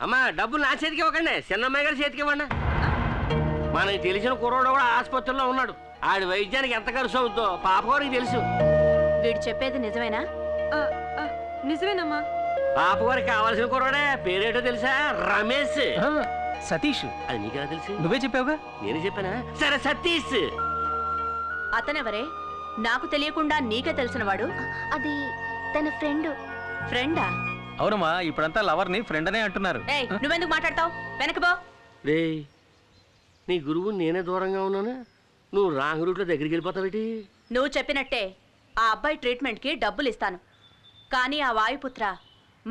అమ్మా డబ్బులు నా చేతికి ఇవ్వకండి, చిన్నమ్మాయి గారి చేతికి ఇవ్వండి. మనకి తెలిసిన కుర్రోడు కూడా ఆసుపత్రిలో ఉన్నాడు. ఆడి వైద్యానికి ఎంత ఖర్చు అవుతుందో పాపగారికి తెలుసు. వీడు చెప్పేది నిజమేనా? నిజమేనమ్మా. పాపగారికి కావాల్సిన కుర్రోడే, పేరేటో తెలుసా? రమేష్. సతీష్. అది నీకెలా తెలుసు? నువ్వే చెప్పావుగా. నేను చెప్పానా? సరే సతీష్. అతనెవరే? నాకు తెలియకుండా నీకే తెలిసినవాడు? అది తన ఫ్రెండ్. ఫ్రెండా? అవునమ్మా, ఇప్పుడంతా లవర్ ని ఫ్రెండ్ అనే అంటున్నారు. నువ్వెందుకు మాట్లాడతావు? వెనక్కి పో. రే, నీ గురువు నేనే దూరంగా ఉన్నాను, నువ్వు రాంగ్ రూట్లో దగ్గరికి వెళ్ళిపోతావేటి? నువ్వు చెప్పినట్టే ఆ అబ్బాయి ట్రీట్మెంట్కి డబ్బులు ఇస్తాను, కానీ ఆ వాయుపుత్ర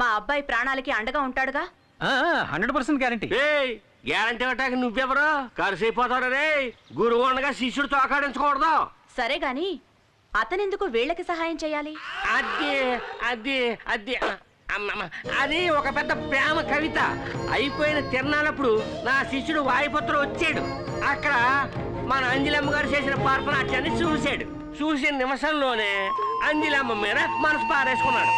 మా అబ్బాయి ప్రాణాలకి అండగా ఉంటాడుగా? 100% గ్యారంటీ. గ్యారంటీ అట్టాక నువ్వెవరో ఖర్చు అయిపోతావు రే. గురువు ఉండగా శిష్యుడు తోకాడించకూడదు. సరే గాని అతనెందుకు వీళ్ళకి సహాయం చేయాలి? అది అది అది అది ఒక పెద్ద ప్రేమ కవిత. అయిపోయిన తిరణాలప్పుడు నా శిష్యుడు వాయుపుత్రుడు వచ్చాడు. అక్కడ మన అంజలమ్మ గారు చేసిన పార్పనాట్యాన్ని చూశాడు. చూసిన నిమిషంలోనే అంజలమ్మ మీద మనసు పారేసుకున్నాడు.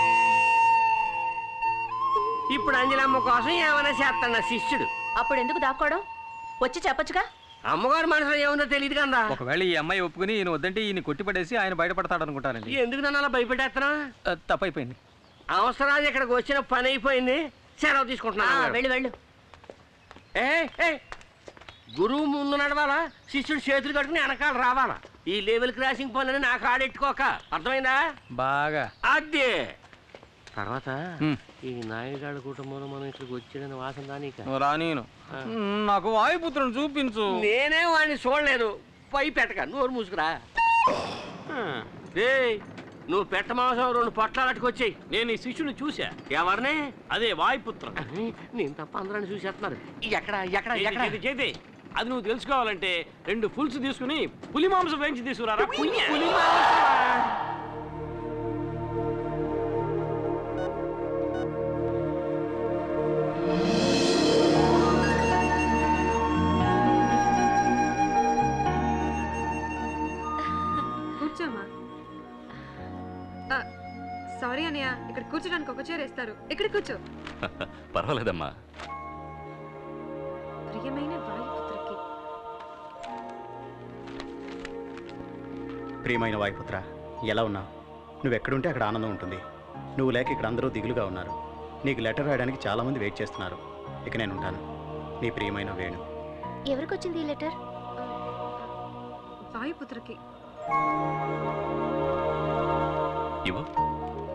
ఇప్పుడు అంజలమ్మ కోసం ఏమైనా చేస్తాడు నా శిష్యుడు. అప్పుడు ఎందుకు దాక్కోవడం? వచ్చి చెప్పొచ్చుగా. అమ్మగారు మనసులో ఏముందో తెలియదు కదా. ఒకవేళ ఈ అమ్మాయి ఒప్పుకుని ఈయన వద్దంటే ఈయన కొట్టిపడేసి ఆయన బయటపడతాడు అనుకుంటానండి. ఎందుకు నన్ను అలా భయపెట్టేస్తున్నా? తప్పైపోయింది. అవసరాలు ఇక్కడికి వచ్చిన పని అయిపోయింది, సెలవు తీసుకుంటున్నా. వెళ్ళు వెళ్ళు. గురువు ముందు నడవాలా, శిష్యుడు చేతులు కట్టుకుని వెనకాల రావాలా. ఈ లెవెల్ క్రాసింగ్ పనులని నాకు ఆడెట్టుకోక, అర్థమైందా? బాగా. అదే తర్వాత ఈ నాయుడు కుటుంబంలో మనం ఇక్కడికి వచ్చాడని వాసన రానీను. నాకు వాయుపుత్రుని చూపించు. నేనే వాడిని చూడలేదు. పై పెట్టక నోరు మూసుకురా. నువ్వు పెట్ట మాంసం 2 పొట్లాలు అట్టుకొచ్చాయి. నేను ఈ శిష్యుని చూసా. ఎవరిని? అదే వాయుపుత్ర. నేను తప్ప అందరాన్ని చూసేస్తున్నారు. ఎక్కడ ఎక్కడ ఎక్కడ చేతే అది నువ్వు తెలుసుకోవాలంటే 2 ఫుల్స్ తీసుకుని పులి మాంసం వేయించి తీసుకురారా. కూర్చోమ్మా. సారీ అన్నయ్య, ఇక్కడ కూర్చోడానికి ఒక చైర్ వేస్తారు. ఇక్కడ కూర్చో. పర్వాలేదమ్మా. ప్రియమైన వాయుపుత్రకి. ప్రియమైన వాయుపుత్ర, ఎలా ఉన్నావు? నువ్వెక్కడుంటే అక్కడ ఆనందం ఉంటుంది. నువ్వు లేక ఇక్కడ అందరూ దిగులుగా ఉన్నారు. నీకు లెటర్ రాయడానికి చాలామంది వెయిట్ చేస్తున్నారు. ఇక నేను ఉంటాను. నీ ప్రియమైన వేణు. ఎవరికి వచ్చింది ఈ లెటర్? వాయుపుత్రకి.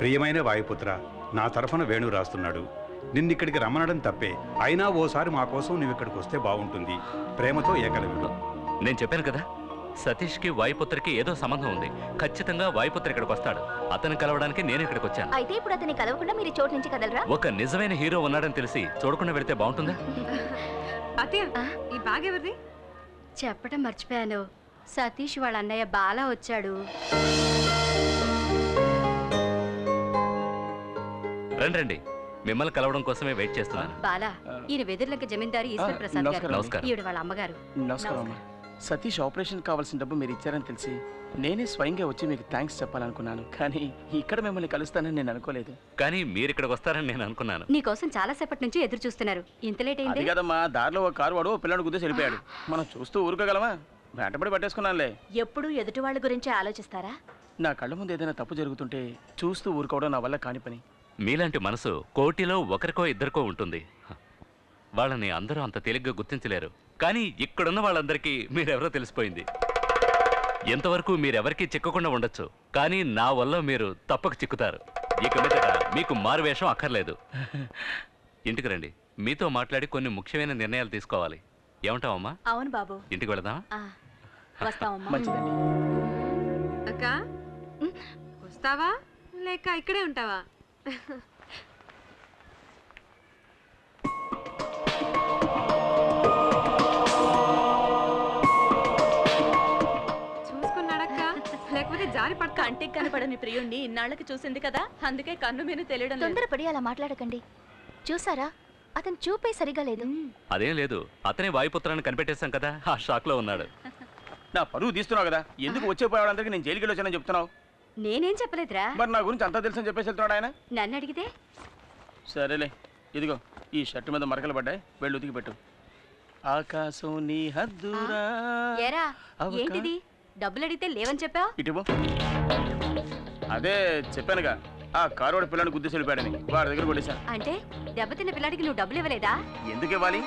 ప్రియమైన వాయుపుత్ర, నా తరఫున వేణు రాస్తున్నాడు. నిన్నిక్కడికి రమ్మనడం తప్పే, అయినా ఓసారి మా కోసం నువ్వు ఇక్కడికి వస్తే బాగుంటుంది. ప్రేమతో ఏకలవ్యుడు. నేను చెప్పాను కదా, సతీష్కి వాయుపుత్రకి ఏదో సంబంధం ఉంది. ఖచ్చితంగా వాయుపుత్ర ఇక్కడికి వస్తాడు. అతను కలవడానికి నేను ఇక్కడికి వచ్చాను. అయితే ఇప్పుడు అతన్ని కలవకుండా మీరు చోటు నుంచి కదలరా? ఒక నిజమైన హీరో ఉన్నాడని తెలిసి చూడకుండా వెళితే బాగుంటుందా? అత్తయ్య, ఈ బ్యాగ్ ఎవరిది? చెప్పడం మర్చిపోయాను. సతీష్ వాళ్ళ అన్నయ్య బాలా వచ్చాడు. రండి, మిమ్మల్ని కలవడం కోసమే వెయిట్ చేస్తున్నాను. బాలా, ఈయన వెదిర్లంక జమీందారు ఈశ్వర్ ప్రసాద్ గారు. నమస్కారం. ఈవిడ వాళ్ళ అమ్మగారు. నమస్కారం. సతీష్ ఆపరేషన్ కావాల్సిన డబ్బు మీరు ఇచ్చారని తెలిసి నేనే స్వయంగా వచ్చి మీకు థ్యాంక్స్ చెప్పాలనుకున్నాను. కానీ ఇక్కడ మిమ్మల్ని కలుస్తానని నేను అనుకోలేదు. కానీ మీరు ఇక్కడికి వస్తారని నేను అనుకున్నాను. నీకోసం చాలా సేపటి నుంచి ఎదురు చూస్తున్నారు. ఇంత లేట్ అయింది. అది కదమ్మా, దారిలో ఒక కారు వాడు పిల్లడు గుద్దేసి వెళ్ళిపోయాడు. మనం చూస్తూ ఊరుకోగలమా? వెంటబడి పట్టేసుకున్నానులే. ఎప్పుడు ఎదుటి వాళ్ళ గురించి ఆలోచిస్తారా? నా కళ్ళ ముందు ఏదైనా తప్పు జరుగుతుంటే చూస్తూ ఊరుకోవడం నా వల్ల కాని పని. మీలాంటి మనసు కోటిలో ఒకరికో ఇద్దరికో ఉంటుంది. వాళ్ళని అందరూ అంత తేలిగ్గా గుర్తించలేరు. కానీ ఇక్కడున్న వాళ్ళందరికీ మీరెవరో తెలిసిపోయింది. ఎంతవరకు మీరెవరికీ చిక్కకుండా ఉండొచ్చు, కానీ నా వల్ల మీరు తప్పక చిక్కుతారు. ఇక మీదట మీకు మారువేషం అక్కర్లేదు. ఇంటికి రండి, మీతో మాట్లాడి కొన్ని ముఖ్యమైన నిర్ణయాలు తీసుకోవాలి. ఏమంటావమ్మా? అవును బాబు. ఇంటికి వెళదామా? వస్తామమ్మా. మంచిదండి. అక్క, వస్తావా లేక ఇక్కడే ఉంటావా? చూసుకున్నాడక్క, లేకపోతే జారి పడక. కంటికి కనపడని ప్రియుణ్ణి ఇన్నాళ్ళకి చూసింది కదా, అందుకే కన్ను మీద తెలియడం లేదు. తొందరపడి అలా మాట్లాడకండి. చూసారా, అతను చూపే సరిగా లేదు. అదేం లేదు, అతనే వాయుపుత్రాన్ని కనిపెట్టేశాం కదా, ఆ షాక్ లో ఉన్నాడు. నా పరువు తీస్తున్నావు కదా, ఎందుకు వచ్చేపోయాడందరికీ నేను జైలుకి వచ్చానని చెప్తున్నావు? నేనేం చెప్పలేదురా. మరి నా గురించి అంతా తెలుసని చెప్పేసి వెళ్తున్నాడు ఆయన. నన్ను అడిగితే సరేలే, ఇదిగో ఈ షర్ట్ మీద మరకలు పడ్డాయి, వెళ్ళి ఉతికి పెట్టు. ఆకాశం నీ హద్దురా. ఏరా ఏంటిది? డబ్బులు అడిగితే లేవని చెప్పావు. ఇటువో. అదే చెప్పానుగా, ఆ కారోడు పిల్లని గుద్దేసి వెళ్ళిపోయాడని వాడి దగ్గర కొట్టేశాను. అంటే దెబ్బతిన్న పిల్లాడికి నువ్వు డబ్బులు ఇవ్వలేదా? ఎందుకు ఇవ్వాలి?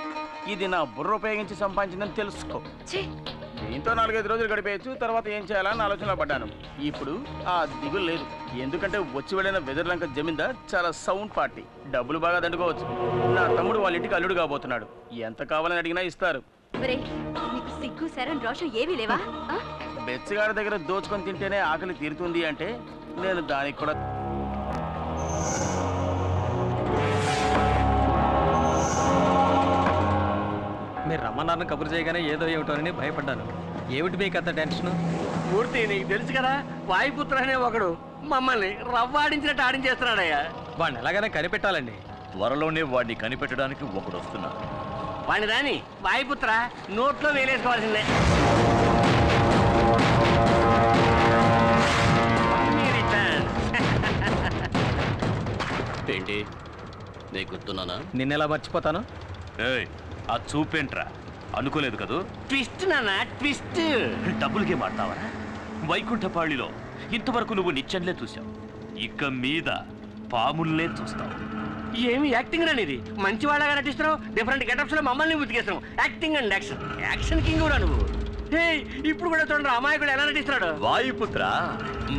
ఇది నా బుర్ర ఉపయోగించి సంపాదించిందని తెలుసుకో. ఛీ, దీంతో 4-5 రోజులు గడిపేయచ్చు, తర్వాత ఏం చేయాలని ఆలోచనలో పడ్డాను. ఇప్పుడు ఆ దిగులు లేదు, ఎందుకంటే వచ్చి వెళ్ళిన వెదర్లంక జమీందార్ చాలా సౌండ్ పార్టీ, డబ్బులు బాగా దండుకోవచ్చు. నా తమ్ముడు వాళ్ళ ఇంటికి అల్లుడు కాబోతున్నాడు, ఎంత కావాలని అడిగినా ఇస్తారు. ఒరేయ్, నీకు సిగ్గు శరం రోషం ఏమీ లేవా? ఆ? బెచ్చగాడి దగ్గర దోచుకొని తింటేనే ఆకలి తీరుతుంది అంటే నేను దానికి కూడా. మీరు రమ్మన్నారని కబురు చేయగానే ఏదో ఏమిటోనని భయపడ్డాను. ఏమిటి మీకు అంత టెన్షన్? మూర్తి, నీకు తెలుసు కదా, వాయుపుత్ర అనే ఒకడు మమ్మల్ని రవ్వాడించినట్టు ఆడించేస్తున్నాడయ్యా. వాడిని ఎలాగైనా కనిపెట్టాలండి. త్వరలోనే వాడిని కనిపెట్టడానికి ఒకడు వస్తున్నాడు. వాడిని రాని వాయుపుత్ర నోట్లో వేలేసుకోవాల్సిందే. ఏంటి నీకు గుర్తున్నానా? నిన్నెలా మర్చిపోతాను? ఏయ్, ఆ చూపేంట్రా, అనుకోలేదు కదూ. ట్విస్ట్ నాన్న, ట్విస్ట్. డబ్బులకే మాడతావా? వైకుంఠపాళిలో ఇంతవరకు నువ్వు నిత్యంలే చూసావు, ఇక మీద పాముల్నే చూస్తావు. ఏమి యాక్టింగ్ రాని ఇది? మంచి వాళ్ళగా నటిస్తున్నావు, డిఫరెంట్ గెటప్స్ లో మమ్మల్ని ఉతికేస్తున్నావు. Acting and action, action king కూడా నువ్వు. ఇప్పుడు కూడా చూడండి అమాయకుడు ఎలా నటిస్తున్నాడు. వాయుపుత్ర,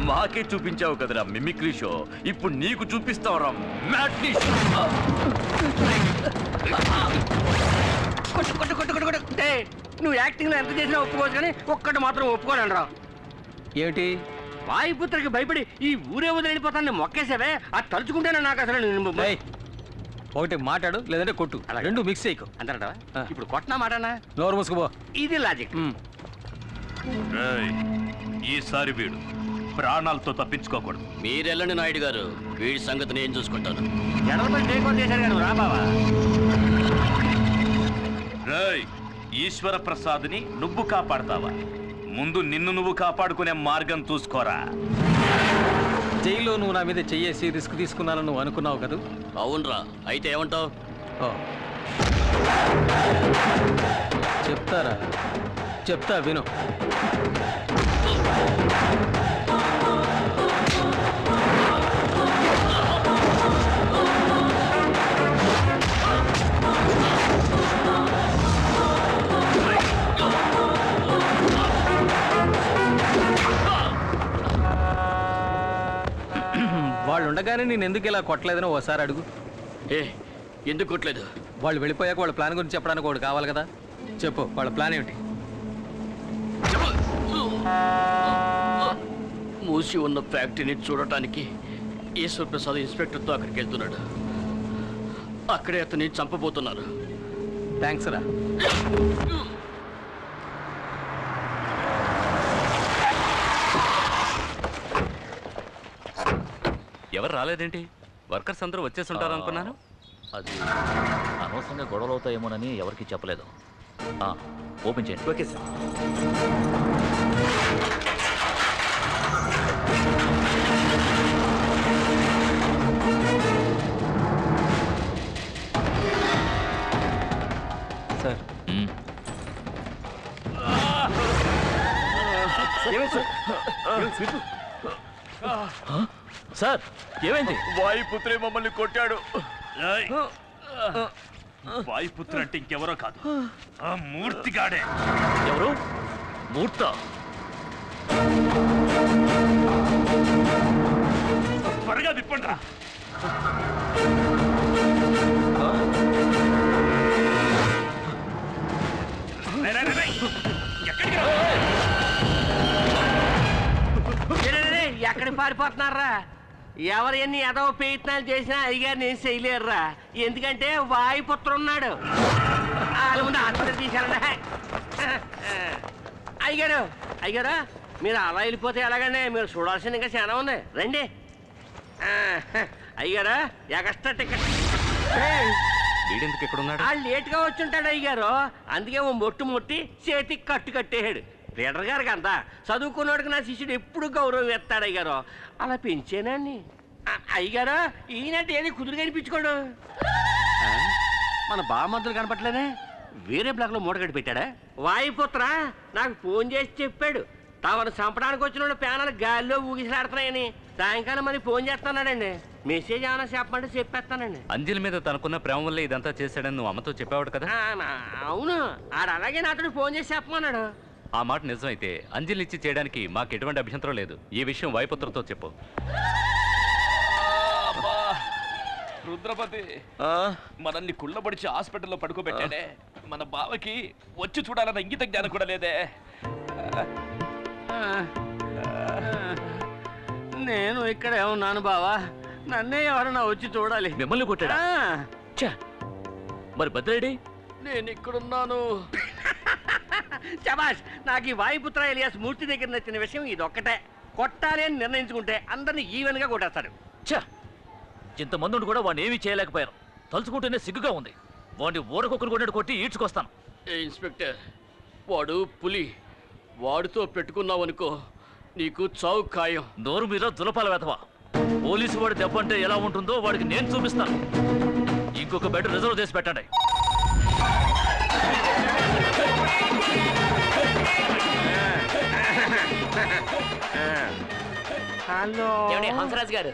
మాకే చూపించావు కదరా మిమిక్రీ షో, ఇప్పుడు నీకు చూపిస్తావురా మ్యాట్నీ షో. నువ్వు యాక్టింగ్ లో ఎంత చేసినా ఒప్పుకోవచ్చు, కానీ ఒక్కటి మాత్రం ఒప్పుకోనండి రా. ఏమిటి? వాయుపుత్రకి భయపడి ఈ ఊరే వదిలిపోతాను మొక్కేసావే, అది తలుచుకుంటేనే నాకు అసలు. ఒకటి మాట్లాడు, లేదంటే కొట్టు, రెండు మిక్స్ చేయకు. అంటారా? ఇప్పుడు కొట్టనా మాటనా? నోరు మూసుకుపో. ఇది లాజిక్. ఈసారి వీడు ప్రాణాలతో తప్పించుకోకూడదు. మీరెళ్ళండి నాయుడు గారు, వీడి సంగతి నేను చూసుకుంటాను. జడలపై టేక్ చేశారు కదా, రా బావా. ఈశ్వర ప్రసాద్ని నువ్వు కాపాడతావా? ముందు నిన్ను నువ్వు కాపాడుకునే మార్గం చూసుకోరా. జైల్లో నువ్వు నా మీద చెయ్యేసి రిస్క్ తీసుకున్నానని నువ్వు అనుకున్నావు కదా? అవునరా, అయితే ఏమంటావు? చెప్తారా? చెప్తా, విను. వాళ్ళు ఉండగానే నేను ఎందుకు ఇలా కొట్టలేదని ఓసారి అడుగు. ఎందుకు కొట్టలేదు? వాళ్ళు వెళ్ళిపోయాక వాళ్ళ ప్లాన్ గురించి చెప్పడానికి ఒకటి కావాలి కదా. చెప్పు, వాళ్ళ ప్లాన్ ఏమిటి? మూసి ఉన్న ఫ్యాక్టరీని చూడటానికి ఈశ్వర్ ప్రసాద్ ఇన్స్పెక్టర్తో అక్కడికి వెళ్తున్నాడు. అక్కడే అతన్ని చంపబోతున్నారు. థ్యాంక్స్ రా. ఎవరు రాలేదేంటి? వర్కర్స్ అందరూ వచ్చేసి ఉంటారు అనుకున్నాను. అది అనవసరంగా గొడవలు అవుతాయేమోనని ఎవరికి చెప్పలేదు. ఓపెన్ చేయండి. Okay sir. సార్, సార్, ఏమైంది? వాయుపుత్రే మమ్మల్ని కొట్టాడు. వాయుపుత్ర అంటే ఇంకెవరో కాదు, ఆ మూర్తిగాడే. ఎవరు? మూర్త? త్వరగా విప్పండి రా. ఎక్కడికి పారిపోతున్నారా? ఎవరు ఎన్ని ఎదవ ప్రయత్నాలు చేసినా అయ్యగారు నేను చేయలేరురా, ఎందుకంటే వాయుపుత్రం ఉన్నాడు. వాళ్ళ ముందు ఆత్మహత్య తీశారండి. అయ్యగారు, అయ్యగారు, మీరు అలా వెళ్ళిపోతే ఎలాగండి? మీరు చూడాల్సింది ఇంకా చాలా ఉంది, రండి. అయ్యగారు, ఎక్స్ట్రా టికెట్. వీడెందుకు ఇక్కడ ఉన్నాడు? లేట్గా వచ్చి ఉంటాడు అయ్యగారు, అందుకే ఓ మొట్టు మొట్టి చేతికి కట్టు కట్టేయాడు. లీడర్ గారికి అంతా చదువుకున్నాడుకి నా శిష్యుడు ఎప్పుడు గౌరవం ఎత్తాడు అయ్యారు, అలా పెంచేనండి. అయ్యగారు, ఈయనంటే ఏది కుదురు కనిపించుకోడు. మన బామర్దులు కనపట్లేదే. వేరే బ్లాక్ లో మూట కట్టి పెట్టాడా? వాయుపుత్ర నాకు ఫోన్ చేసి చెప్పాడు తమను చంపడానికి వచ్చిన వాళ్ళు ప్యానాలు గాల్లో ఊగిసలాడుతున్నాయని. సాయంకాలం మరి ఫోన్ చేస్తున్నాడండి. మెసేజ్ ఏమైనా చెప్పమంటే చెప్పేస్తానండి. అంజలి మీద తనకున్న ప్రేమ వల్ల ఇదంతా చేశాడని నువ్వు అమ్మతో చెప్పావాడు కదా? అవును, ఆడు అలాగే నాతో ఫోన్ చేసి చెప్పమన్నాడు. ఆ మాట నిజమైతే అంజలి ఇచ్చి చేయడానికి మాకు ఎటువంటి అభ్యంతరం లేదు. ఈ విషయం వాయుపుత్రతో చెప్పు. రుద్రపతి మనల్ని కుళ్ళబడిచి హాస్పిటల్లో పడుకోబెట్టాడే. మన బావకి వచ్చి చూడాలన్న ఇంగిత జ్ఞానం కూడా లేదే. నేను ఇక్కడే ఉన్నాను బావా, నన్నే ఎవరన్నా వచ్చి చూడాలి. మిమ్మల్ని కొట్టాడా? మరి భద్రేడి? నేను ఇక్కడున్నాను. శబాష్, నాకు ఈ వాయుపుత్ర ఎలియాస్ మూర్తి దగ్గర నచ్చిన విషయం ఇదొక్కటే. కొట్టాలి అని నిర్ణయించుకుంటే అందరినీ ఈవెన్ గా కొట్టేస్తాడు. ఇంతమంది కూడా వాడిని ఏమీ చేయలేకపోయారు. తలుచుకుంటేనే సిగ్గుగా ఉంది. వాడిని ఊరకొక్కరు కొట్టినట్టు కొట్టి ఈడ్చుకొస్తాను. ఇన్స్పెక్టర్, వాడు పులి. వాడితో పెట్టుకున్నావనుకో నీకు చావు ఖాయం. నోరు మీద దులపాల వెతవా. పోలీసు వాడి దెబ్బ అంటే ఎలా ఉంటుందో వాడికి నేను చూపిస్తాను. ఇంకొక బెడ్ రిజర్వ్ చేసి పెట్టండి. హలో హంసరాజ్ గారు,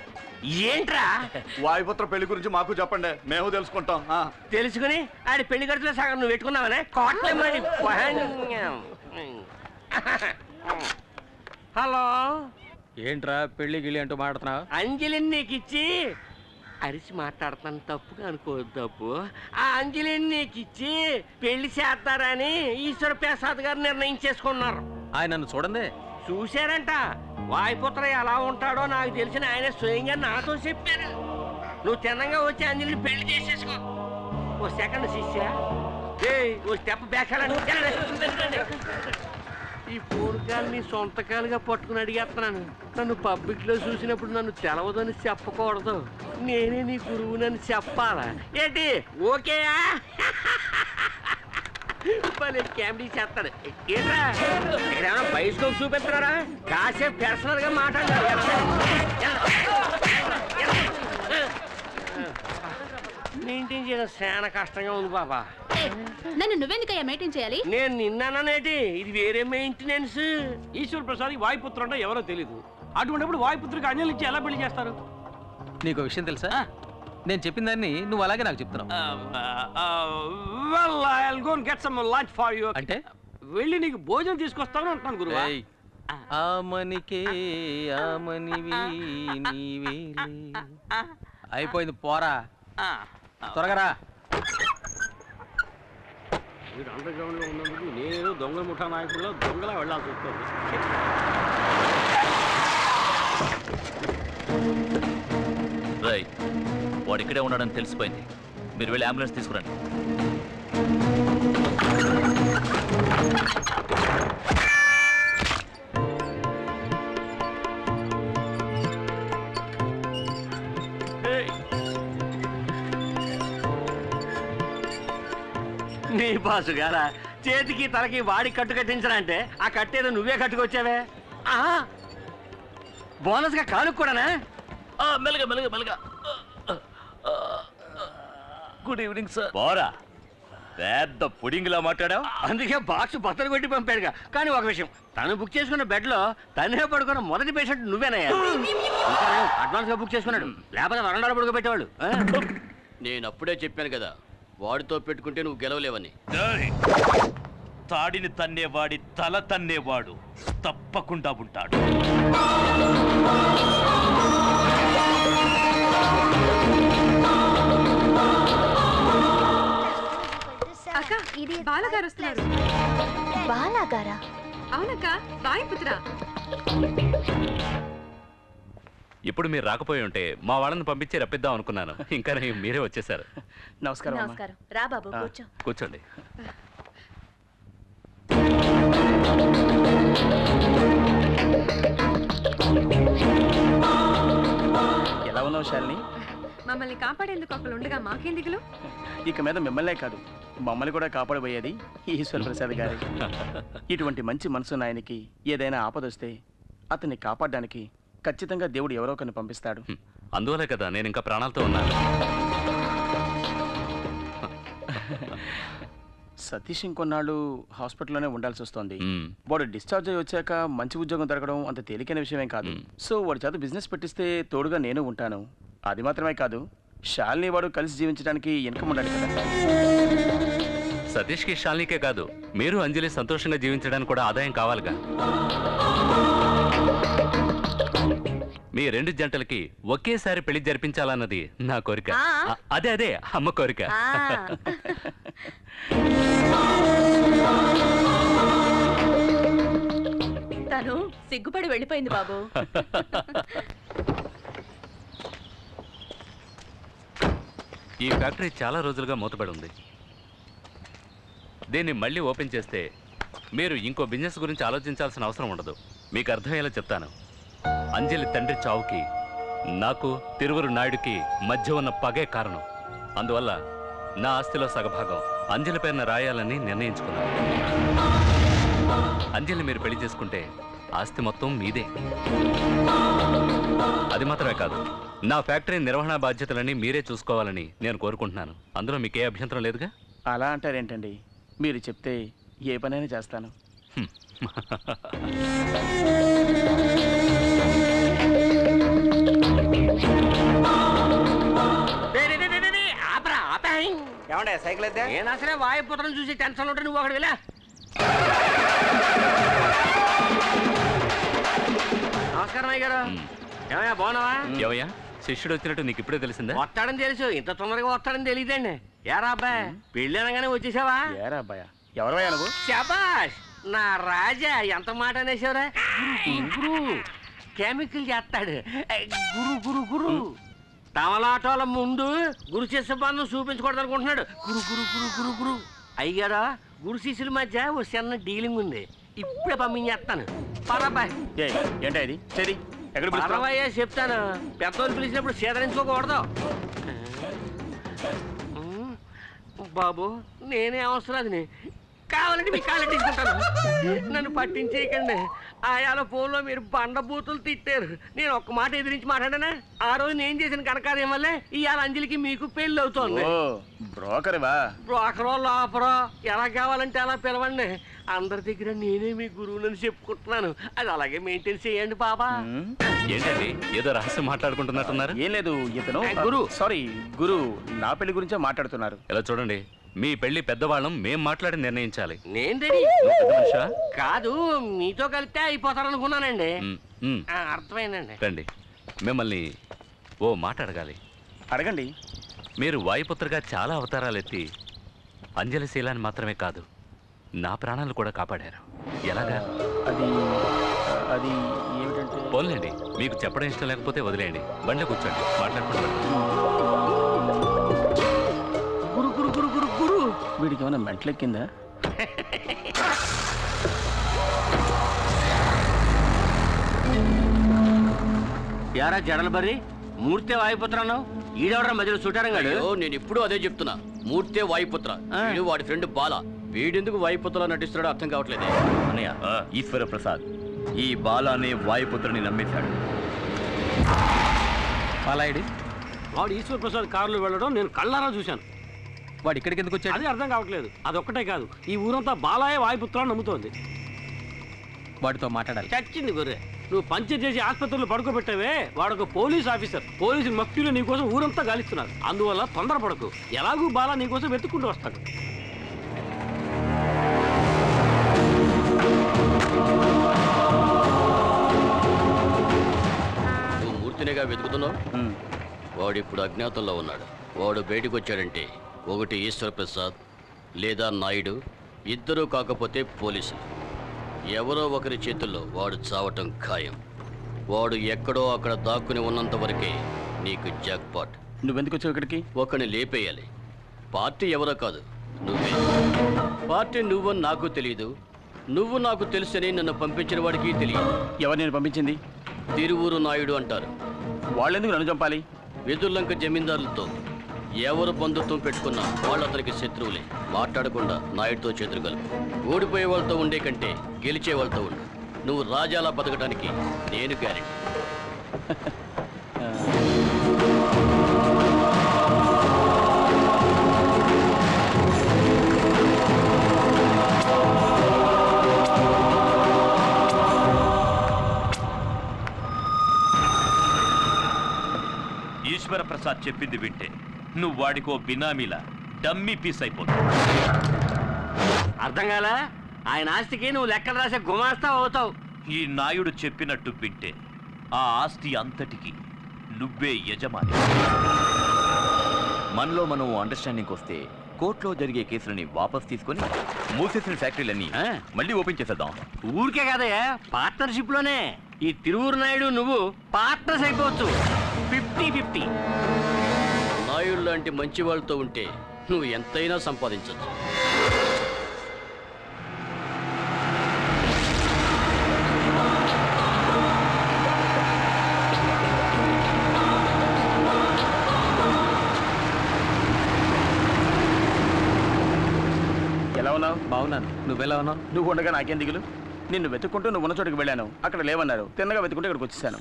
ఏంట్రా? వాయుపుత్ర పెళ్లి గురించి మాకు చెప్పండి, మేము తెలుసుకుంటాం. తెలుసుకుని ఆడి పెళ్లి ఖర్చులో సగం నువ్వు పెట్టుకున్నావనే కోట్లే. హలో, ఏంట్రా పెళ్లి గిళ్ళి అంటూ మాట్లాడుతున్నావు? అంజలిని నీకు ఇచ్చి అరిసి మాట్లాడుతాను, తప్పుగా అనుకోవద్దు. తప్పు. ఆ అంజలిని నీకు ఇచ్చి పెళ్లి చేస్తారని ఈశ్వర ప్రసాద్ గారు నిర్ణయించేసుకున్నారు. ఆయన నన్ను చూడండి. చూశారంట. వాయుపుత్ర ఎలా ఉంటాడో నాకు తెలిసిన ఆయన స్వయంగా నాతో చెప్పారు. నువ్వు తిన్నంగా వచ్చి అంజలిని పెళ్లి చేసేసుకో. ఓ సెకండ్ శిష్య, ఓ స్టెప్ బ్యాక్. ఈ పూర్గాల్ని సొంతకాలుగా పట్టుకుని అడిగేస్తున్నాను. నన్ను పబ్లిక్ లో చూసినప్పుడు నన్ను తెలవదని చెప్పకూడదు. నేనే నీ గురువునని చెప్పాలా ఏంటి? ఓకేయా? కామెడీ చేస్తాడు. ఏంట్రా ఏమైనా బైస్కోప్ చూపిస్తున్నారా? కాసేపు పర్సనల్ గా మాట్లాడారు. మెయింటైన్ చేయడం చాలా కష్టంగా ఉంది బాబా. నన్ను నువ్వెందుకయ్యా మెయింటైన్ చేయాలి? నేను నిన్నానేటి, ఇది వేరే మెయింటెనెన్స్. ఈశ్వర్ ప్రసాద్ వాయుపుత్రుడు అంటే ఎవరో తెలీదు. అటువంటిప్పుడు వాయుపుత్రికి అంజలి ఇచ్చి ఎలా పెళ్లి చేస్తారు? నీకు విషయం తెలుసా? నేను చెప్పిన దాన్ని నువ్వు అలాగే నాకు చెప్తున్నావు. అంటే వెళ్ళి నీకు భోజనం తీసుకొస్తాను అంటున్నాను గురువా. ఆమనికే ఆమనివి నీవేలే. అయిపోయింది, పోరా త్వరగా రా. వీడు అండర్ గ్రౌండ్ లో ఉన్నందుకు నేను దొంగ ముఠా నాయకుల్లో దొంగలా వెళ్ళాల్సి వస్తుంది. రై, వాడు ఇక్కడే ఉన్నాడని తెలిసిపోయింది. మీరు వెళ్ళి అంబులెన్స్ తీసుకురండి. నీ బాసు గారా చేతికి తలకి వాడి కట్టు కట్టించాలంటే ఆ కట్టేదో నువ్వే కట్టుకొచ్చావే. బోనస్ గా కానుక కూడానా? మెల్లగా మెల్లగా మెల్లగా. Good evening sir. పోరా, పెద్ద పుడింగిలా మాట్లాడావు. అందుకే బాక్స్ బత్తలు కొట్టి పంపాడుగా. కానీ ఒక విషయం, తను బుక్ చేసుకున్న బెడ్ లో తనే పడుకున్న మొదటి పేషెంట్ నువ్వేనయ్యా. అడ్వాన్స్ గా బుక్ చేసుకున్నాడు, లేకపోతే వరండాలో పడుకోబెట్టేవాడు. నేను అప్పుడే చెప్పాను కదా, వాడితో పెట్టుకుంటే నువ్వు గెలవలేవని. తాడిని తన్నేవాడి తల తన్నేవాడు తప్పకుండా ఉంటాడు. అక్క, బాలగారు వస్తున్నారు. బాలాగారా? అవునక్క, వాయుపుత్ర. ఇప్పుడు మీరు రాకపోయి ఉంటే మా వాళ్ళని పంపించి రప్పిద్దాం అనుకున్నాను. ఇంకా మీరే వచ్చేసారు. నమస్కారం. నమస్కారం. రా బాబు, కూర్చో. కూర్చోండి. ఎలా ఉన్నావు శాలిని? మమ్మల్ని కాపాడేందుకు ఒకళ్ళు ఉండగా మాకేం దిగులు? ఇక మీద మిమ్మల్నే కాదు, మమ్మల్ని కూడా కాపాడబోయేది ఈశ్వర ప్రసాద్ గారు. ఇటువంటి మంచి మనసున్న ఆయనకి ఏదైనా ఆపదొస్తే అతన్ని కాపాడడానికి ఖచ్చితంగా దేవుడు ఎవరో ఒకరిని పంపిస్తాడు. అందువల్లే కదా నేను ఇంకా ప్రాణాలతో ఉన్నాను. సతీష్ ఇంకొన్నాళ్ళు హాస్పిటల్లోనే ఉండాల్సి వస్తుంది. వాడు డిశ్చార్జ్ అయ్యి వచ్చాక మంచి ఉద్యోగం దొరకడం అంత తేలికైన విషయమేం కాదు. సో వాడి చేత బిజినెస్ పెట్టిస్తే తోడుగా నేను ఉంటాను. అది మాత్రమే కాదు, శాలిని వాడు కలిసి జీవించడానికి ఇన్కమ్ ఉండాలి కదా. సతీష్కి శాలినికే కాదు, మీరు అంజలి సంతోషంగా జీవించడానికి కూడా ఆదాయం కావాలిగా. మీ రెండు జంటలకి ఒకేసారి పెళ్లి జరిపించాలన్నది నా కోరిక. అదే అమ్మ కోరిక. తను సిగ్గుపడి వెళ్ళిపోయింది బాబు. ఈ ఫ్యాక్టరీ చాలా రోజులుగా మూతపడి ఉంది. దీన్ని మళ్ళీ ఓపెన్ చేస్తే మీరు ఇంకో బిజినెస్ గురించి ఆలోచించాల్సిన అవసరం ఉండదు. మీకు అర్థమయ్యేలా చెప్తాను. అంజలి తండ్రి చావుకి నాకు తిరువురు నాయుడికి మధ్య ఉన్న పగే కారణం. అందువల్ల నా ఆస్తిలో సగభాగం అంజలి పేరున రాయాలని నిర్ణయించుకున్నాను. అంజలి మీరు పెళ్లి చేసుకుంటే ఆస్తి మొత్తం మీదే. అది మాత్రమే కాదు, నా ఫ్యాక్టరీ నిర్వహణ బాధ్యతలన్నీ మీరే చూసుకోవాలని నేను కోరుకుంటున్నాను. అందులో మీకే అభ్యంతరం లేదుగా? అలా అంటారేంటండి, మీరు చెప్తే ఏ పనైనా చేస్తాను. ఏమండే సైకిల్ అయితే నేను అసలే వాయుపుత్రం చూసి టెన్షన్ ఉంటే నువ్వు ఒకటి వెళ్ళా. నమస్కారం అయ్య గారు. ఏమయ్యా బాగున్నావా? ఏవయ్యా శిష్యుడు వచ్చినట్టు నీకు ఇప్పుడే తెలిసిందా? వస్తాడని తెలుసు, ఇంత తొందరగా వస్తాడని తెలియదండి. ఏరా అబ్బాయి పెళ్ళి అనగానే వచ్చేసావా? ఏరా అబ్బాయా, ఎవరయ్యా నువ్వు? శబాష్ నా రాజా, ఎంత మాట అనేసావురా. గురు కెమికల్ చేస్తాడు. గురు గురు గురు తమలాటోల ముందు గురు శిష్య బంధం చూపించకూడదు అనుకుంటున్నాడు. గురు గురు గురు గురు గురు అయ్యారా, గురు శిష్యుల మధ్య ఓ చిన్న డీలింగ్ ఉంది. ఇప్పుడే పంపించేస్తాను. పరబాయ్ ఏంటా ఇది? సరే పరవయ్యా చెప్తాను. పెద్దోళ్ళు పిలిచినప్పుడు సేదరించుకోకూడదు. బాబు నేనే అవసరాదిని, కావాలంటే మీ కాళ్ళు తీసుకుంటాను. నన్ను పట్టించేయకండి. ఆయాల ఫోన్లో మీరు బండబూతులు తిట్టారు. నేను ఒక్క మాట ఎదిరించి మాట్లాడానా? ఆ రోజు నేను చేసిన కనకార్యం వల్లే ఇవాళ అంజలికి మీకు పెళ్ళి అవుతోంది. బ్రోకర్వా? బ్రోకరో లోపరో ఎలా కావాలంటే అలా పిలవండి. అందరి దగ్గర నేనే మీ గురువునని చెప్పుకుంటున్నాను. అది అలాగే మెయింటైన్ చేయండి బాబా. ఏంటండి ఏదో రహస్యం మాట్లాడుకుంటున్నట్టున్నారు? ఏం లేదు, ఇతను గురు నా పెళ్లి గురించే మాట్లాడుతున్నారు. ఇలా చూడండి, మీ పెళ్లి పెద్దవాళ్ళం మేం మాట్లాడి నిర్ణయించాలి. నేను కాదు, మీతో కలిస్తే అయిపోతారనుకున్నానండి. అర్థమైందండి. రండి, మిమ్మల్ని ఓ మాట అడగాలి. అడగండి. మీరు వాయుపుత్రగా చాలా అవతారాలు ఎత్తి అంజలి శీలాన్ని మాత్రమే కాదు నా ప్రాణాలు కూడా కాపాడారు. ఎలాగా? అది ఏమిటంటే, పోన్లేండి, మీకు చెప్పడం ఇష్టం లేకపోతే వదిలేయండి. బండిలో కూర్చోండి, మాట్లాడుకుంటాం. గురు గురు గురు గురు గురు వీడికి ఏమైనా మెంటలెక్కిందా? యారా జడలు బర్రి, మూర్తే వాయుపుత్రను ఈడెవడరా మధ్యలో చుట్టారంగాడు? నేను ఇప్పుడు అదే చెప్తున్నా. మూర్తే వాయుపుత్ర, వీడు వాడి ఫ్రెండ్ బాల. వీడెందుకు వాయుపుత్రలో నటిస్తున్నాడో అర్థం కావట్లేదు. అన్నయ్య, ఈశ్వర ప్రసాద్ ఈ బాల అనే వాయుపుత్రని నమ్మేశాడు. బాలాయుడు వాడు ఈశ్వర ప్రసాద్ కారులో వెళ్ళడం నేను కళ్ళారా చూశాను. వాడు ఇక్కడికి ఎందుకు వచ్చాడు? అది అర్థం కావట్లేదు. అదొక్కటే కాదు, ఈ ఊరంతా బాలాయే వాయుపుత్రాన్ని నమ్ముతోంది. వాడితో మాట్లాడాలి. చచ్చింది గొర్రె. నువ్వు పంచర్ చేసి ఆసుపత్రిలో పడుకోబెట్టావే, వాడొక పోలీస్ ఆఫీసర్. పోలీసు మఫ్తీలో నీకోసం ఊరంతా గాలిస్తున్నారు. అందువల్ల తొందరపడకు. ఎలాగూ బాలా నీకోసం వెతుక్కుంటూ వస్తాడు. నువ్వు మూర్తినిగా వెతుకుతున్నావు. వాడు ఇప్పుడు అజ్ఞాతంలో ఉన్నాడు. వాడు బయటకు వచ్చాడంటే ఒకటి ఈశ్వర ప్రసాద్ లేదా నాయుడు, ఇద్దరూ కాకపోతే పోలీసులు. ఎవరో ఒకరి చేతుల్లో వాడు చావటం ఖాయం. వాడు ఎక్కడో అక్కడ దాక్కుని ఉన్నంత వరకే నీకు జాక్పాట్. నువ్వెందుకు వచ్చావు ఇక్కడికి? ఒకని లేపేయాలి. పార్టీ ఎవరో కాదు, నువ్వే. పార్టీ నువ్వని నాకు తెలియదు, నువ్వు నాకు తెలుసని నన్ను పంపించిన వాడికి తెలియదు. ఎవరు నేను పంపించింది? తిరువూరు నాయుడు అంటారు. వాళ్ళెందుకు నన్ను చంపాలి? వెదుర్లంక జమీందారులతో ఎవరు బంధుత్వం పెట్టుకున్నా వాళ్ళు అతనికి శత్రువులే. మాట్లాడకుండా నాయుడుతో చేతులు కలుపు. ఓడిపోయే వాళ్ళతో ఉండే కంటే గెలిచే వాళ్ళతో ఉండు. నువ్వు రాజాలా బతకడానికి నేను గ్యారెంటీ. ప్రసాద్ చెప్పింది వింటే నువ్వు వాడికో బినామీలా డమ్మీ పీస్ అయిపోతావు. అర్థం కాలా? ఆయన ఆస్తికి నువ్వు లెక్కలు రాసే గుమాస్తా అవుతావు. ఈ నాయుడు చెప్పినట్టు వింటే ఆ ఆస్తి అంతటికి నువ్వే యజమాని. మనలో మనం అండర్స్టాండింగ్ వస్తే కోర్టులో జరిగే కేసులని వాపస్ తీసుకొని మూసేసిన ఫ్యాక్టరీలన్నీ మళ్ళీ ఓపెన్ చేసేద్దాం. ఊరికే కదయ్యా, పార్ట్నర్షిప్ లోనే. ఈ తిరువురు నాయుడు నువ్వు పార్ట్నర్స్ అయిపోవచ్చు. 50-50. నాయుడు లాంటి మంచి వాళ్ళతో ఉంటే నువ్వు ఎంతైనా సంపాదించవచ్చు. ఎలా ఉన్నావు? బాగున్నాను. నువ్వెలా ఉన్నావు? నువ్వు ఉండగా నాకేం దిగులు? నిన్ను వెతుక్కుంటూ నువ్వు ఉన్న చోటుకి వెళ్ళాను. అక్కడ లేవన్నారు. తిన్నగా వెతుకుంటూ ఇక్కడికి వచ్చేసాను.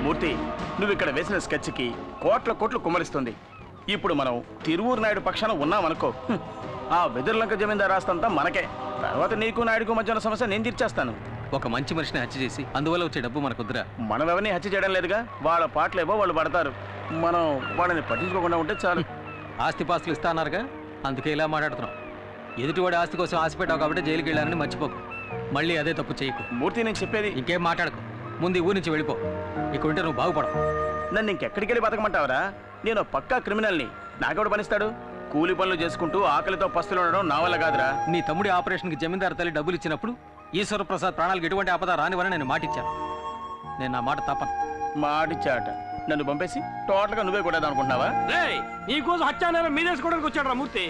మూర్తి, నువ్వు ఇక్కడ వేసిన స్కెచ్కి కోట్లు కుమ్మరిస్తుంది. ఇప్పుడు మనం తిరువూరు నాయుడు పక్షాన ఉన్నామనుకో, ఆ వెదురులంక జమీందారు రాస్తంతా మనకే. తర్వాత నీకు నాయుడుకు మధ్య ఉన్న సమస్య నేను తీర్చేస్తాను. ఒక మంచి మనిషిని హత్య చేసి అందువల్ల వచ్చే డబ్బు మనకుద్దురా. మనం ఎవరిని హత్య చేయడం లేదుగా. వాళ్ళ పాటలేవో వాళ్ళు పడతారు. మనం వాళ్ళని పట్టించుకోకుండా ఉంటే చాలు. ఆస్తిపాస్తులు ఇస్తా అన్నారుగా, అందుకే ఇలా మాట్లాడుతున్నాం. ఎదుటివాడి ఆస్తి కోసం ఆశపెట్టావు కాబట్టి జైలుకి వెళ్ళానని మర్చిపోకు. మళ్ళీ అదే తప్పు చేయకు. మూర్తి, నేను చెప్పేది ఇంకేం మాట్లాడకు. ముందు ఈ ఊరి నుంచి వెళ్ళిపో. ఇక్కడ ఉంటే నువ్వు బాగుపడవు. నన్ను ఇంకెక్కడికి వెళ్ళి బతకమంటావరా? నేను పక్కా క్రిమినల్ని. నాకెవడు పనిస్తాడు? కూలి పనులు చేసుకుంటూ ఆకలితో పస్తులు ఉండడం నా వల్ల కాదురా. నీ తమ్ముడి ఆపరేషన్కి జమీందారు తల్లి డబ్బులు ఇచ్చినప్పుడు ఈశ్వరప్రసాద్ ప్రాణాలకు ఎటువంటి ఆపద రానివని నేను మాటిచ్చాను. నేను నా మాట తప్పను. మాటిచ్చాట. నన్ను పంపేసి టోటల్గా నువ్వే కొట్టేద్దాం అనుకుంటున్నావా? నీకోసం హత్యానేరం మీదేసుకోవడానికి వచ్చాడు రా మూర్తి.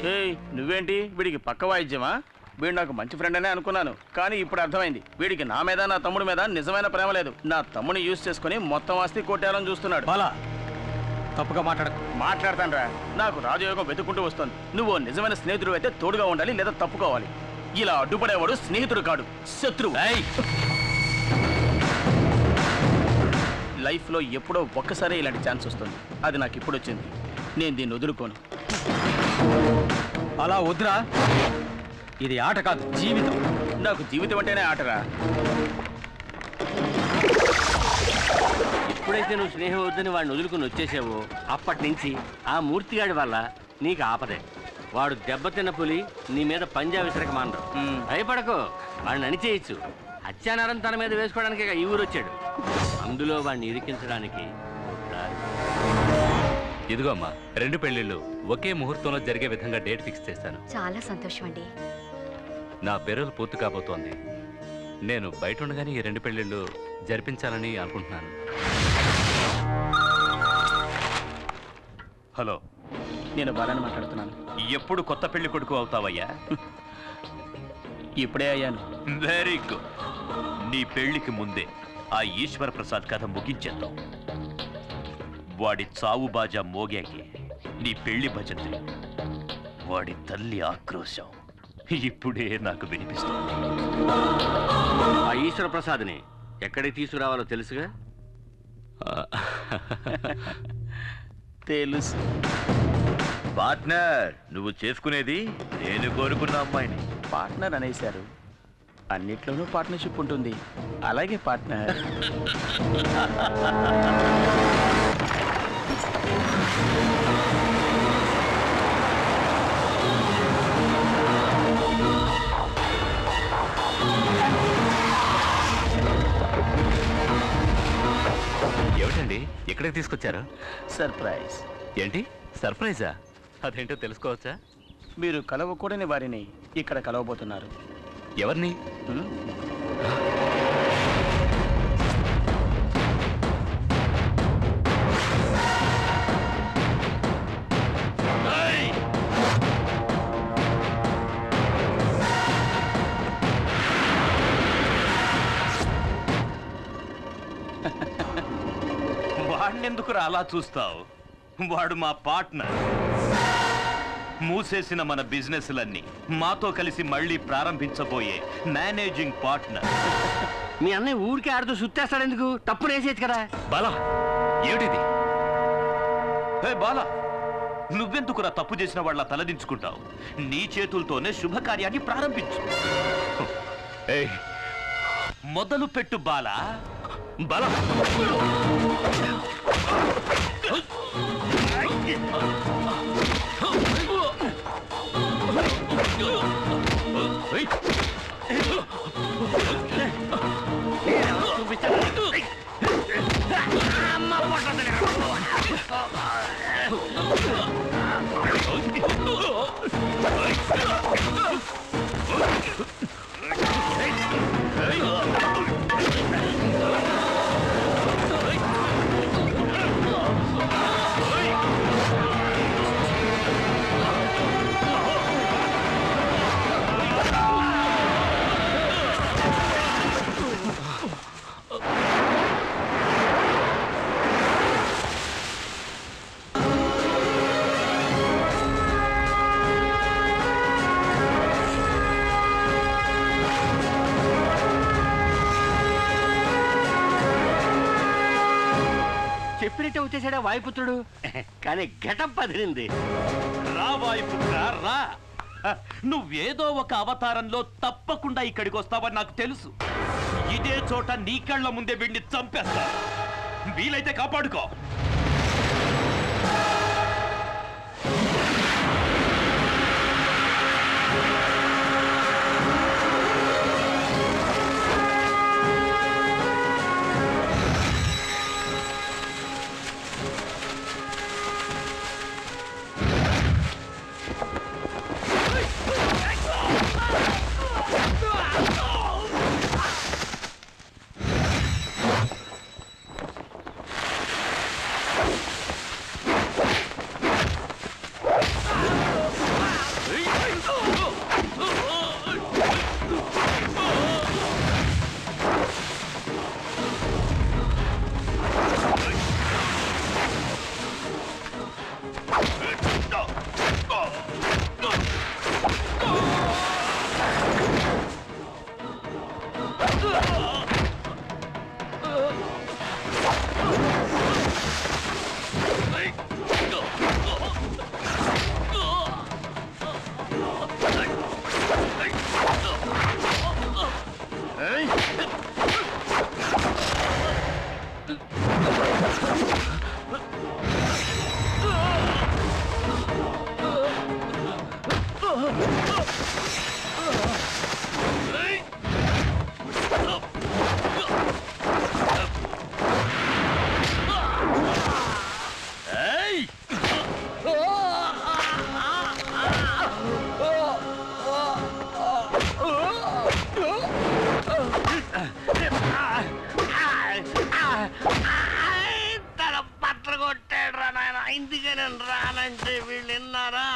నువ్వేంటి వీడికి పక్క వాయిద్యమా? వీడు నాకు మంచి ఫ్రెండ్ అనే అనుకున్నాను, కానీ ఇప్పుడు అర్థమైంది. వీడికి నా మీద నా తమ్ముడి మీద నిజమైన ప్రేమ లేదు. నా తమ్ముని యూజ్ చేసుకుని మొత్తం ఆస్తి కొట్టేయాలని చూస్తున్నాడు. బాలా, తప్పుగా మాట్లాడకు. మాట్లాడతాను రా. నాకు రాజయోగం వెతుక్కుంటూ వస్తుంది. నువ్వు నిజమైన స్నేహితుడు అయితే తోడుగా ఉండాలి, లేదా తప్పుకోవాలి. ఇలా అడ్డుపడేవాడు స్నేహితుడు కాడు, శత్రువు. లైఫ్లో ఎప్పుడో ఒక్కసారి ఇలాంటి ఛాన్స్ వస్తుంది. అది నాకు ఇప్పుడు వచ్చింది. నేను దీన్ని వదులుకోను. అలా వద్దురా. ఇది ఆట కాదు, జీవితం. నాకు జీవితం అంటేనే ఆటరా. ఎప్పుడైతే నువ్వు స్నేహం వద్దని వాడిని వదులుకుని వచ్చేసావో అప్పటి నుంచి ఆ మూర్తిగాడి వల్ల నీకు ఆపదే. వాడు దెబ్బతిన్న పులి నీ మీద పంజా విసరక మానరు. భయపడకో, వాడిని అణిచేయచ్చు. హత్యానారం తన మీద వేసుకోవడానికి ఈ ఊరు వచ్చాడు. అందులో వాడిని ఇరికించడానికి ఇదిగో అమ్మా, 2 పెళ్లిళ్ళు ఒకే ముహూర్తంలో జరిగే విధంగా డేట్ ఫిక్స్ చేశాను. చాలా సంతోషం అండి. నా పెరోల్ పూర్తి కాబోతోంది. నేను బయట ఉండగానే ఈ 2 పెళ్లిళ్ళు జరిపించాలని అనుకుంటున్నాను. హలో, నేను బాలని మాట్లాడుతున్నాను. ఎప్పుడు కొత్త పెళ్లి కొడుకు అవుతావయ్యా? ఇప్పుడే అయ్యాను. Very good. నీ పెళ్లికి ముందే ఆ ఈశ్వర ప్రసాద్ కథ ముగించేద్దాం. వాడి చావు బాజా మోగాకి నీ పెళ్లి భజంత్రి, వాడి తల్లి ఆక్రోశం ఇప్పుడే నాకు వినిపిస్తుంది. ఆ ఈశ్వర ప్రసాద్ని ఎక్కడికి తీసుకురావాలో తెలుసుగా? తెలుసు. పార్ట్నర్, నువ్వు చేసుకునేది నేను కోరుకున్న అమ్మాయిని. పార్ట్నర్ అనేశారు. అన్నిట్లోనూ పార్ట్నర్షిప్ ఉంటుంది. అలాగే పార్ట్నర్. ఏమిటండి ఎక్కడికి తీసుకొచ్చారు? సర్ప్రైజ్. ఏంటి సర్ప్రైజా? అదేంటో తెలుసుకోవచ్చా? మీరు కలవకూడని వారిని ఇక్కడ కలవబోతున్నారు. ఎవరిని? వాడినెందుకు అలా చూస్తావు? వాడు మా పార్ట్నర్. మూసేసిన మన బిజినెస్లన్నీ మాతో కలిసి మళ్ళీ ప్రారంభించబోయే మేనేజింగ్ పార్ట్నర్. మీ అన్నయ్య ఊరికే ఆడుతూ సుత్తేస్తాడు ఎందుకు? తప్పుడు వేసేది కదా. బాలా, ఏమిటిది? బాలా, నువ్వెందుకురా తప్పు చేసిన వాళ్ళ తలదించుకుంటావు? నీ చేతులతోనే శుభకార్యాన్ని ప్రారంభించు. మొదలు పెట్టు బాలా. బాలా, చెప్పినట్టే వచ్చేసాడా వాయుపుత్రుడు, కానీ గెటప్ అదిరింది. రా వాయుపుత్ర రా. నువ్వేదో ఒక అవతారంలో తప్పకుండా ఇక్కడికి వస్తావని నాకు తెలుసు. ఇదే చోట నీ కళ్ళ ముందే వీడిని చంపేస్తా. వీలైతే కాపాడుకో. తన పత్ర కొట్టాడు రా నాయన. ఇందుకే నేను రానంటే వీళ్ళు విన్నారా?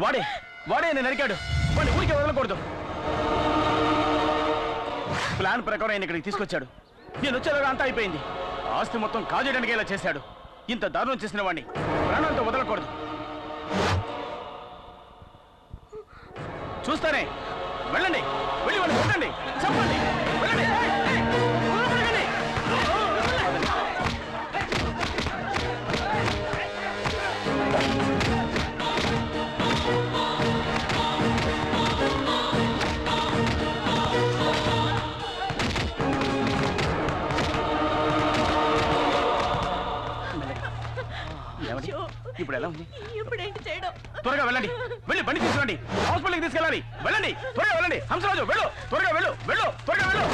వాడే నేను నరికాడు. వాడిని ఊరికే వదలకూడదు. ప్లాన్ ప్రకారం ఆయన ఇక్కడికి తీసుకొచ్చాడు. నేను వచ్చేలాగా అంతా అయిపోయింది. ఆస్తి మొత్తం కాజేయడానికి ఇలా చేశాడు. ఇంత దారుణం చేసిన వాడిని ప్రాణాలతో వదలకూడదు. చూస్తానే. వెళ్ళండి, వెళ్ళి వాడిని కొట్టండి, చంపండి, వెళ్ళండి. ఇప్పుడు ఎలా ఉంది? త్వరగా వెళ్ళండి, వెళ్ళి బండి తీసుకురండి, హాస్పిటల్కి తీసుకెళ్ళాలి. వెళ్ళండి, త్వరగా వెళ్ళండి. హంసరాజు వెళ్ళు, త్వరగా వెళ్ళు, వెళ్ళు, త్వరగా వెళ్ళు.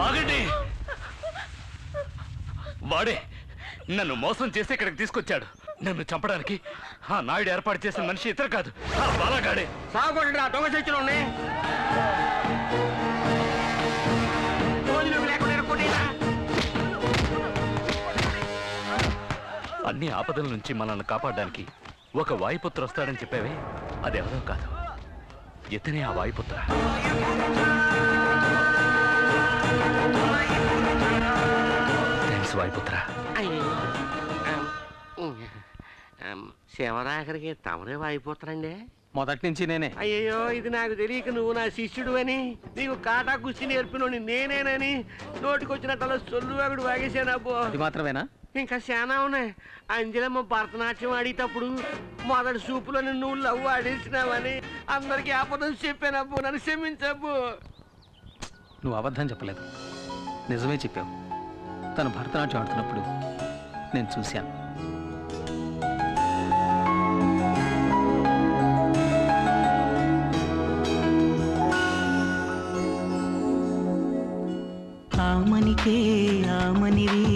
ఆగండి. వాడే నన్ను మోసం చేసి ఇక్కడికి తీసుకొచ్చాడు. నన్ను చంపడానికి ఆ నాయుడు ఏర్పాటు చేసిన మనిషి ఇతరు కాదు, ఆ బాలగాడే. సాగుకుంటున్నా దొంగ చచ్చిన అన్ని ఆపదల నుంచి మనల్ని కాపాడడానికి ఒక వాయుపుత్ర వస్తాడని చెప్పావే, అదెవరో కాదు, ఇతనే ఆ వాయుపుత్ర. థ్యాంక్స్ వాయుపుత్ర. శివరాఖరికి తమరే వాయిపోతారండి. మొదటి నుంచి నేనే. అయ్యో, ఇది నాకు తెలియక నువ్వు నా శిష్యుడు అని, నీకు కాటా కుస్తీ నేర్పినోని నేనేనని నోటికొచ్చినట్టు సొల్లువాగుడు వాగేశాను. అబ్బో, అది మాత్రమేనా? ఇంకా శానా ఉన్నాయి. అంజలమ్మ భరతనాట్యం ఆడేటప్పుడు మొదటి సూపులో నువ్వు లవ్ ఆడేసినావని అందరికీ అబద్ధం చెప్పానబ్బు, నన్ను క్షమించబ్బు. నువ్వు అబద్ధం చెప్పలేదు, నిజమే చెప్పావు. తను భరతనాట్యం ఆడుతున్నప్పుడు నేను చూశాను. ఆమనికే ఆమనివి